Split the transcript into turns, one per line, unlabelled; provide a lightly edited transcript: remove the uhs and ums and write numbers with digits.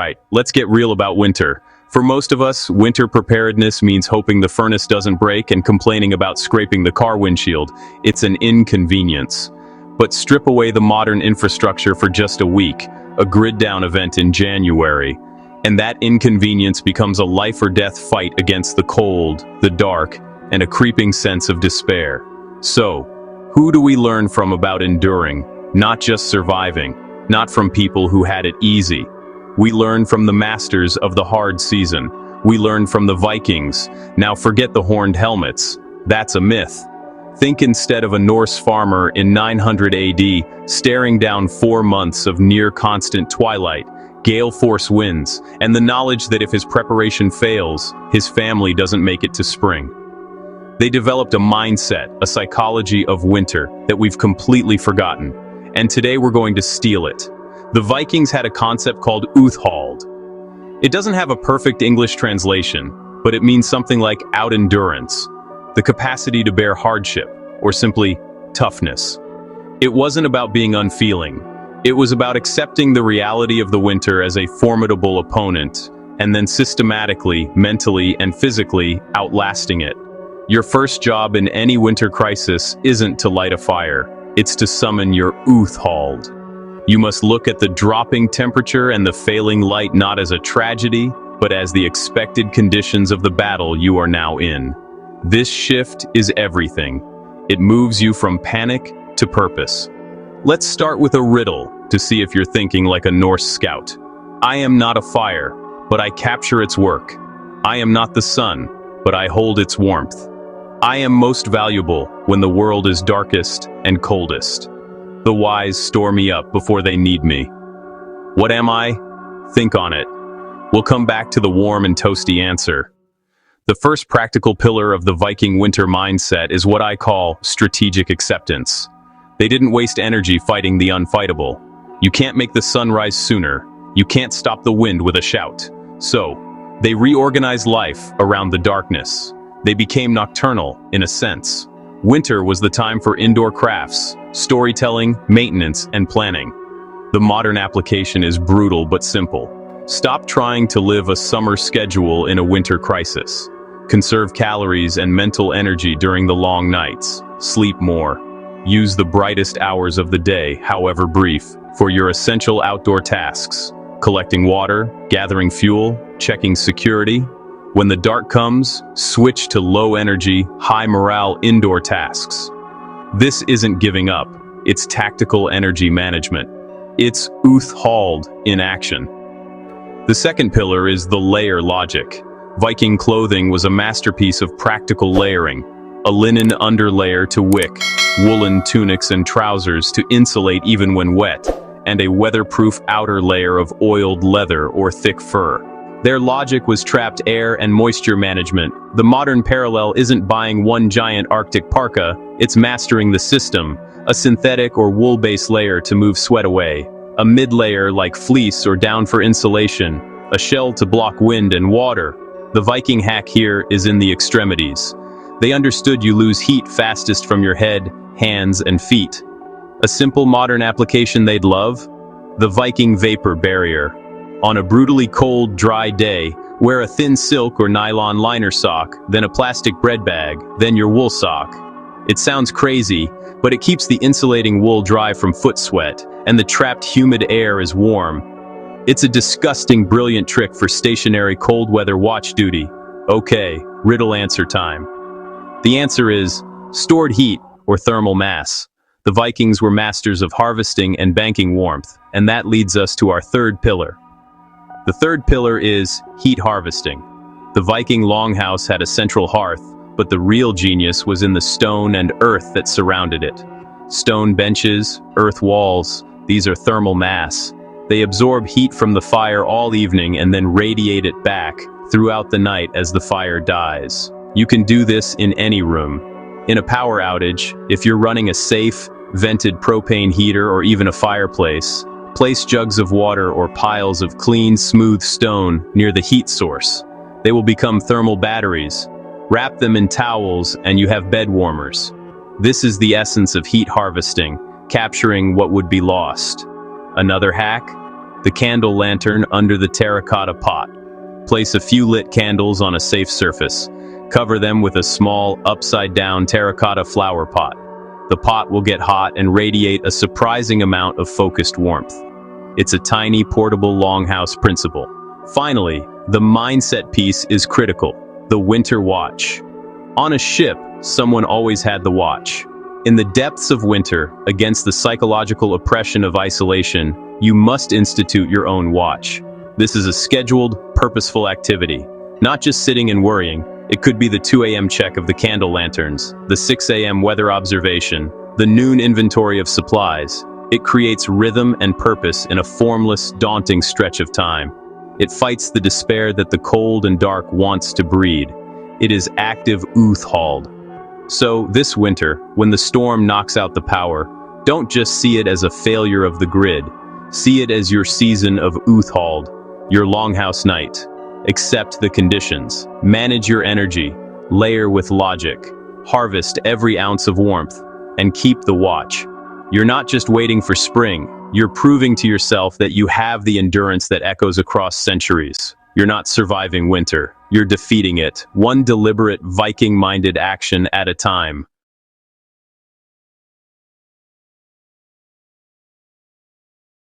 Alright, let's get real about winter. For most of us, winter preparedness means hoping the furnace doesn't break and complaining about scraping the car windshield. It's an inconvenience. But strip away the modern infrastructure for just a week, a grid-down event in January, and that inconvenience becomes a life-or-death fight against the cold, the dark, and a creeping sense of despair. So, who do we learn from about enduring, not just surviving, not from people who had it easy? We learn from the masters of the hard season. We learn from the Vikings. Now forget the horned helmets. That's a myth. Think instead of a Norse farmer in 900 AD staring down 4 months of near-constant twilight, gale-force winds, and the knowledge that if his preparation fails, his family doesn't make it to spring. They developed a mindset, a psychology of winter, that we've completely forgotten. And today we're going to steal it. The Vikings had a concept called Úthald. It doesn't have a perfect English translation, but it means something like out-endurance, the capacity to bear hardship, or simply toughness. It wasn't about being unfeeling. It was about accepting the reality of the winter as a formidable opponent, and then systematically, mentally, and physically outlasting it. Your first job in any winter crisis isn't to light a fire, it's to summon your Úthald. You must look at the dropping temperature and the failing light not as a tragedy, but as the expected conditions of the battle you are now in. This shift is everything. It moves you from panic to purpose. Let's start with a riddle to see if you're thinking like a Norse scout. I am not a fire, but I capture its work. I am not the sun, but I hold its warmth. I am most valuable when the world is darkest and coldest. The wise store me up before they need me. What am I? Think on it. We'll come back to the warm and toasty answer. The first practical pillar of the Viking winter mindset is what I call strategic acceptance. They didn't waste energy fighting the unfightable. You can't make the sun rise sooner. You can't stop the wind with a shout. So, they reorganized life around the darkness. They became nocturnal, in a sense. Winter was the time for indoor crafts, storytelling, maintenance, and planning. The modern application is brutal but simple. Stop trying to live a summer schedule in a winter crisis. Conserve calories and mental energy during the long nights. Sleep more. Use the brightest hours of the day, however brief, for your essential outdoor tasks. Collecting water, gathering fuel, checking security. When the dark comes, switch to low-energy, high-morale indoor tasks. This isn't giving up, it's tactical energy management. It's Úthald in action. The second pillar is the layer logic. Viking clothing was a masterpiece of practical layering. A linen underlayer to wick, woolen tunics and trousers to insulate even when wet, and a weatherproof outer layer of oiled leather or thick fur. Their logic was trapped air and moisture management. The modern parallel isn't buying one giant Arctic parka, it's mastering the system, a synthetic or wool-based layer to move sweat away, a mid-layer like fleece or down for insulation, a shell to block wind and water. The Viking hack here is in the extremities. They understood you lose heat fastest from your head, hands, and feet. A simple modern application they'd love? The Viking vapor barrier. On a brutally cold, dry day, wear a thin silk or nylon liner sock, then a plastic bread bag, then your wool sock. It sounds crazy, but it keeps the insulating wool dry from foot sweat, and the trapped humid air is warm. It's a disgusting, brilliant trick for stationary cold weather watch duty. Okay, riddle answer time. The answer is stored heat or thermal mass. The Vikings were masters of harvesting and banking warmth, and that leads us to our third pillar. The third pillar is heat harvesting. The Viking longhouse had a central hearth, but the real genius was in the stone and earth that surrounded it. Stone benches, earth walls, these are thermal mass. They absorb heat from the fire all evening and then radiate it back throughout the night as the fire dies. You can do this in any room. In a power outage, if you're running a safe, vented propane heater or even a fireplace, place jugs of water or piles of clean, smooth stone near the heat source. They will become thermal batteries. Wrap them in towels and you have bed warmers. This is the essence of heat harvesting, capturing what would be lost. Another hack? The candle lantern under the terracotta pot. Place a few lit candles on a safe surface. Cover them with a small, upside-down terracotta flower pot. The pot will get hot and radiate a surprising amount of focused warmth. It's a tiny, portable longhouse principle. Finally, the mindset piece is critical: the winter watch. On a ship, someone always had the watch. In the depths of winter, against the psychological oppression of isolation, you must institute your own watch. This is a scheduled, purposeful activity. Not just sitting and worrying. It could be the 2 a.m. check of the candle lanterns, the 6 a.m. weather observation, the noon inventory of supplies. It creates rhythm and purpose in a formless, daunting stretch of time. It fights the despair that the cold and dark wants to breed. It is active Úthald. So, this winter, when the storm knocks out the power, don't just see it as a failure of the grid. See it as your season of Úthald, your longhouse night. Accept the conditions. Manage your energy. Layer with logic. Harvest every ounce of warmth. And keep the watch. You're not just waiting for spring. You're proving to yourself that you have the endurance that echoes across centuries. You're not surviving winter. You're defeating it, one deliberate Viking-minded action at a time.